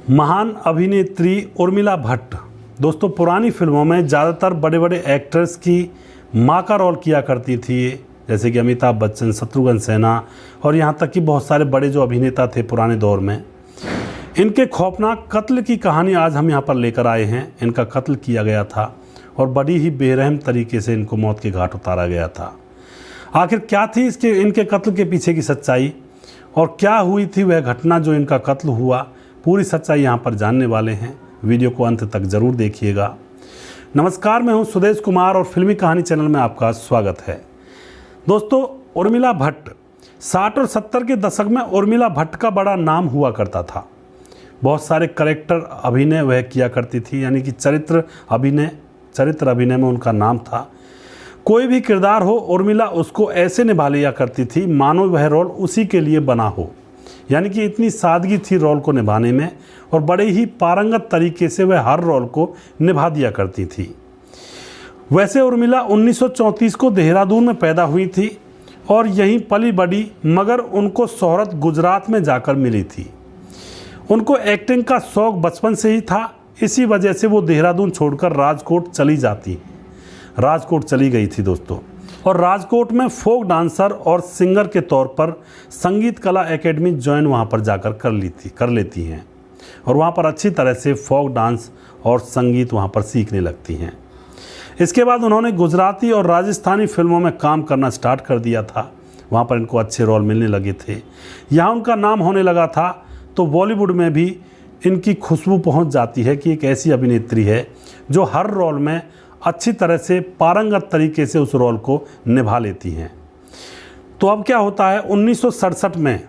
महान अभिनेत्री उर्मिला भट्ट। दोस्तों, पुरानी फिल्मों में ज़्यादातर बड़े बड़े एक्टर्स की माँ का रोल किया करती थी, जैसे कि अमिताभ बच्चन, शत्रुघ्न सिन्हा और यहाँ तक कि बहुत सारे बड़े जो अभिनेता थे पुराने दौर में। इनके खौफनाक कत्ल की कहानी आज हम यहाँ पर लेकर आए हैं। इनका कत्ल किया गया था और बड़ी ही बेरहम तरीके से इनको मौत के घाट उतारा गया था। आखिर क्या थी इनके कत्ल के पीछे की सच्चाई और क्या हुई थी वह घटना जो इनका कत्ल हुआ, पूरी सच्चाई यहाँ पर जानने वाले हैं। वीडियो को अंत तक ज़रूर देखिएगा। नमस्कार, मैं हूँ सुदेश कुमार और फिल्मी कहानी चैनल में आपका स्वागत है। दोस्तों, उर्मिला भट्ट 60 और 70 के दशक में उर्मिला भट्ट का बड़ा नाम हुआ करता था। बहुत सारे करेक्टर अभिनय वह किया करती थी, यानी कि चरित्र अभिनय में उनका नाम था। कोई भी किरदार हो, उर्मिला उसको ऐसे निभा लिया करती थी मानो वह रोल उसी के लिए बना हो, यानी कि इतनी सादगी थी रोल को निभाने में और बड़े ही पारंगत तरीके से वह हर रोल को निभा दिया करती थी। वैसे उर्मिला 1934 को देहरादून में पैदा हुई थी और यहीं पली बड़ी, मगर उनको शोहरत गुजरात में जाकर मिली थी। उनको एक्टिंग का शौक बचपन से ही था, इसी वजह से वो देहरादून छोड़कर राजकोट चली गई थी दोस्तों। और राजकोट में फोक डांसर और सिंगर के तौर पर संगीत कला एकेडमी ज्वाइन वहाँ पर जाकर कर लेती हैं और वहाँ पर अच्छी तरह से फोक डांस और संगीत वहाँ पर सीखने लगती हैं। इसके बाद उन्होंने गुजराती और राजस्थानी फिल्मों में काम करना स्टार्ट कर दिया था। वहाँ पर इनको अच्छे रोल मिलने लगे थे। यहाँ उनका नाम होने लगा था तो बॉलीवुड में भी इनकी खुशबू पहुँच जाती है कि एक ऐसी अभिनेत्री है जो हर रोल में अच्छी तरह से पारंगत तरीके से उस रोल को निभा लेती हैं। तो अब क्या होता है, 1967 में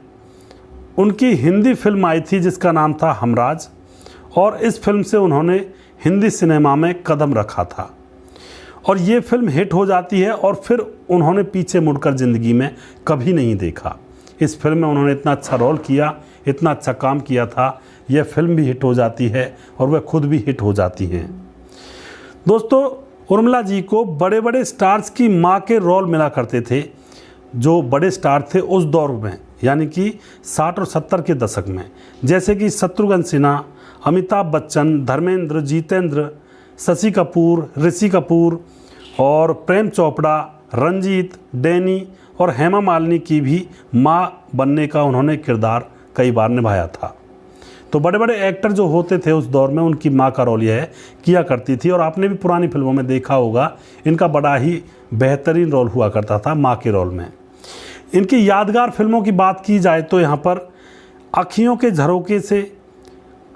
उनकी हिंदी फिल्म आई थी जिसका नाम था हमराज, और इस फिल्म से उन्होंने हिंदी सिनेमा में कदम रखा था और ये फिल्म हिट हो जाती है और फिर उन्होंने पीछे मुड़कर ज़िंदगी में कभी नहीं देखा। इस फिल्म में उन्होंने इतना अच्छा रोल किया, इतना अच्छा काम किया था, यह फिल्म भी हिट हो जाती है और वह खुद भी हिट हो जाती हैं। दोस्तों, उर्मिला जी को बड़े बड़े स्टार्स की माँ के रोल मिला करते थे, जो बड़े स्टार थे उस दौर में, यानी कि 60 और 70 के दशक में, जैसे कि शत्रुघ्न सिन्हा, अमिताभ बच्चन, धर्मेंद्र, जितेंद्र, शशि कपूर, ऋषि कपूर और प्रेम चोपड़ा, रंजीत, डैनी और हेमा मालिनी की भी माँ बनने का उन्होंने किरदार कई बार निभाया था। तो बड़े बड़े एक्टर जो होते थे उस दौर में उनकी माँ का रोल यह किया करती थी और आपने भी पुरानी फिल्मों में देखा होगा, इनका बड़ा ही बेहतरीन रोल हुआ करता था माँ के रोल में। इनकी यादगार फिल्मों की बात की जाए तो यहाँ पर अखियों के झरोखे से,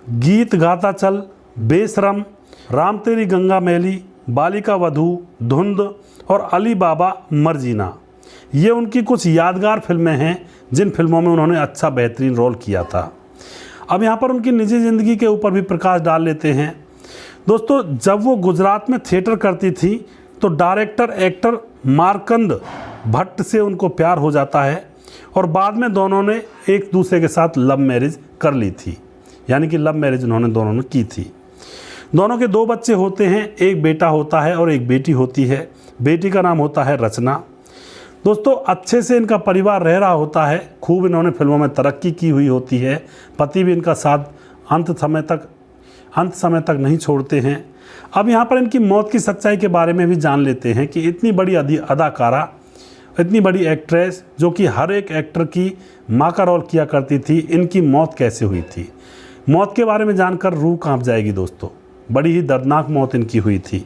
गीत गाता चल, बेशरम, राम तेरी गंगा मैली, बालिका वधू, धुंध और अली बाबा मर्जीना, ये उनकी कुछ यादगार फिल्में हैं जिन फिल्मों में उन्होंने अच्छा बेहतरीन रोल किया था। अब यहाँ पर उनकी निजी ज़िंदगी के ऊपर भी प्रकाश डाल लेते हैं। दोस्तों, जब वो गुजरात में थिएटर करती थी तो डायरेक्टर एक्टर मार्कंड भट्ट से उनको प्यार हो जाता है और बाद में दोनों ने एक दूसरे के साथ लव मैरिज कर ली थी, यानी कि लव मैरिज उन्होंने दोनों ने की थी। दोनों के 2 बच्चे होते हैं, एक बेटा होता है और एक बेटी होती है। बेटी का नाम होता है रचना। दोस्तों, अच्छे से इनका परिवार रह रहा होता है, खूब इन्होंने फिल्मों में तरक्की की हुई होती है। पति भी इनका साथ अंत समय तक नहीं छोड़ते हैं। अब यहाँ पर इनकी मौत की सच्चाई के बारे में भी जान लेते हैं कि इतनी बड़ी अदाकारा, इतनी बड़ी एक्ट्रेस जो कि हर एक एक्टर की माँ का रोल किया करती थी, इनकी मौत कैसे हुई थी। मौत के बारे में जानकर रूह कांप जाएगी दोस्तों। बड़ी ही दर्दनाक मौत इनकी हुई थी।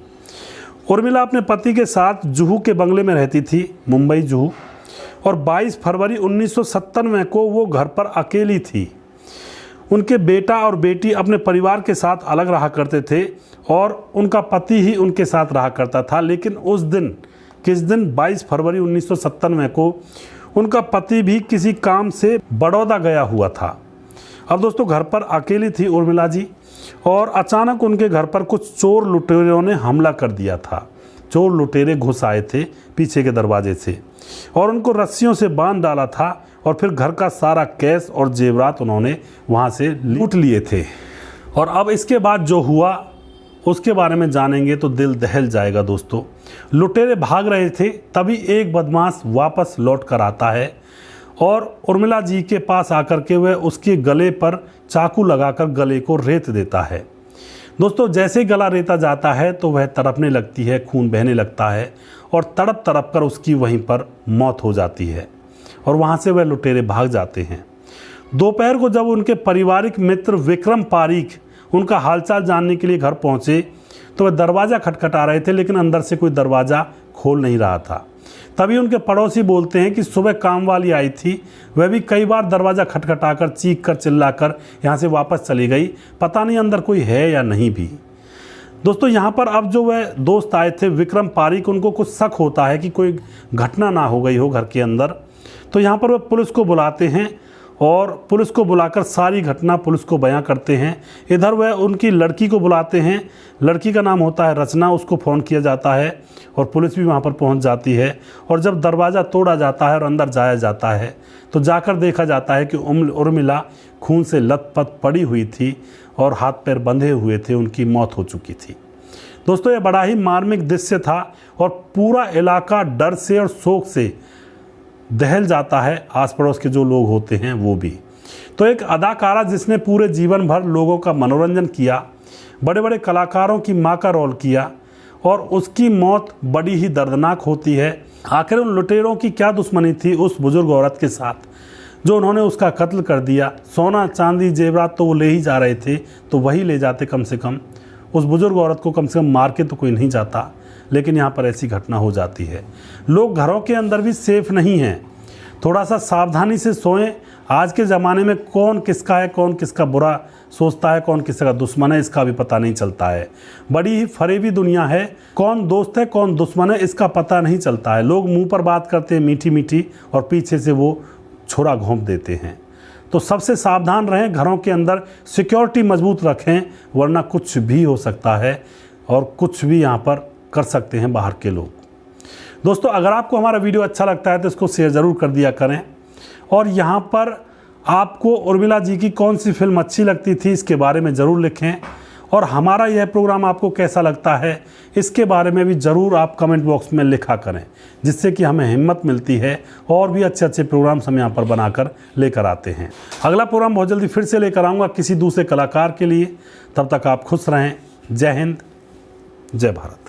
उर्मिला अपने पति के साथ जुहू के बंगले में रहती थी, मुंबई जुहू, और 22 फरवरी 1997 को वो घर पर अकेली थी। उनके बेटा और बेटी अपने परिवार के साथ अलग रहा करते थे और उनका पति ही उनके साथ रहा करता था। लेकिन किस दिन 22 फरवरी 1997 को उनका पति भी किसी काम से बड़ौदा गया हुआ था। अब दोस्तों, घर पर अकेली थी उर्मिला जी और अचानक उनके घर पर कुछ चोर लुटेरों ने हमला कर दिया था। चोर लुटेरे घुस आए थे पीछे के दरवाजे से और उनको रस्सियों से बांध डाला था और फिर घर का सारा कैश और जेवरात उन्होंने वहां से लूट लिए थे। और अब इसके बाद जो हुआ उसके बारे में जानेंगे तो दिल दहल जाएगा दोस्तों। लुटेरे भाग रहे थे, तभी एक बदमाश वापस लौट कर आता है और उर्मिला जी के पास आकर के वह उसके गले पर चाकू लगाकर गले को रेत देता है। दोस्तों जैसे ही गला रेता जाता है तो वह तड़पने लगती है, खून बहने लगता है और तड़प तड़प कर उसकी वहीं पर मौत हो जाती है और वहाँ से वह लुटेरे भाग जाते हैं। दोपहर को जब उनके पारिवारिक मित्र विक्रम पारीख उनका हालचाल जानने के लिए घर पहुँचे तो वह दरवाज़ा खटखटा रहे थे, लेकिन अंदर से कोई दरवाज़ा खोल नहीं रहा था। तभी उनके पड़ोसी बोलते हैं कि सुबह काम वाली आई थी, वह भी कई बार दरवाज़ा खटखटाकर चीख कर चिल्लाकर यहाँ से वापस चली गई, पता नहीं अंदर कोई है या नहीं भी। दोस्तों यहाँ पर अब जो वह दोस्त आए थे विक्रम पारीख, उनको कुछ शक होता है कि कोई घटना ना हो गई हो घर के अंदर। तो यहाँ पर वह पुलिस को बुलाते हैं और पुलिस को बुलाकर सारी घटना पुलिस को बयां करते हैं। इधर वह उनकी लड़की को बुलाते हैं, लड़की का नाम होता है रचना, उसको फ़ोन किया जाता है और पुलिस भी वहां पर पहुंच जाती है। और जब दरवाज़ा तोड़ा जाता है और अंदर जाया जाता है तो जाकर देखा जाता है कि उर्मिला खून से लथपथ पड़ी हुई थी और हाथ पैर बंधे हुए थे, उनकी मौत हो चुकी थी। दोस्तों ये बड़ा ही मार्मिक दृश्य था और पूरा इलाका डर से और शोक से दहल जाता है, आस पड़ोस के जो लोग होते हैं वो भी। तो एक अदाकारा जिसने पूरे जीवन भर लोगों का मनोरंजन किया, बड़े बड़े कलाकारों की मां का रोल किया और उसकी मौत बड़ी ही दर्दनाक होती है। आखिर उन लुटेरों की क्या दुश्मनी थी उस बुजुर्ग औरत के साथ जो उन्होंने उसका कत्ल कर दिया। सोना चांदी जेवरात तो वो ले ही जा रहे थे, तो वही ले जाते कम से कम। उस बुजुर्ग औरत को कम से कम मार के तो कोई नहीं जाता, लेकिन यहाँ पर ऐसी घटना हो जाती है। लोग घरों के अंदर भी सेफ नहीं हैं, थोड़ा सा सावधानी से सोएं। आज के ज़माने में कौन किसका है, कौन किसका बुरा सोचता है, कौन किसका दुश्मन है, इसका भी पता नहीं चलता है। बड़ी ही फरेबी दुनिया है, कौन दोस्त है कौन दुश्मन है इसका पता नहीं चलता है। लोग मुंह पर बात करते हैं मीठी मीठी और पीछे से वो छोरा घोंप देते हैं। तो सबसे सावधान रहें, घरों के अंदर सिक्योरिटी मजबूत रखें, वरना कुछ भी हो सकता है और कुछ भी यहाँ पर कर सकते हैं बाहर के लोग। दोस्तों अगर आपको हमारा वीडियो अच्छा लगता है तो इसको शेयर ज़रूर कर दिया करें और यहाँ पर आपको उर्मिला जी की कौन सी फिल्म अच्छी लगती थी इसके बारे में ज़रूर लिखें और हमारा यह प्रोग्राम आपको कैसा लगता है इसके बारे में भी ज़रूर आप कमेंट बॉक्स में लिखा करें, जिससे कि हमें हिम्मत मिलती है और भी अच्छे अच्छे प्रोग्राम्स हम यहाँ पर बनाकर लेकर आते हैं। अगला प्रोग्राम बहुत जल्दी फिर से लेकर आऊँगा किसी दूसरे कलाकार के लिए। तब तक आप खुश रहें। जय हिंद, जय भारत।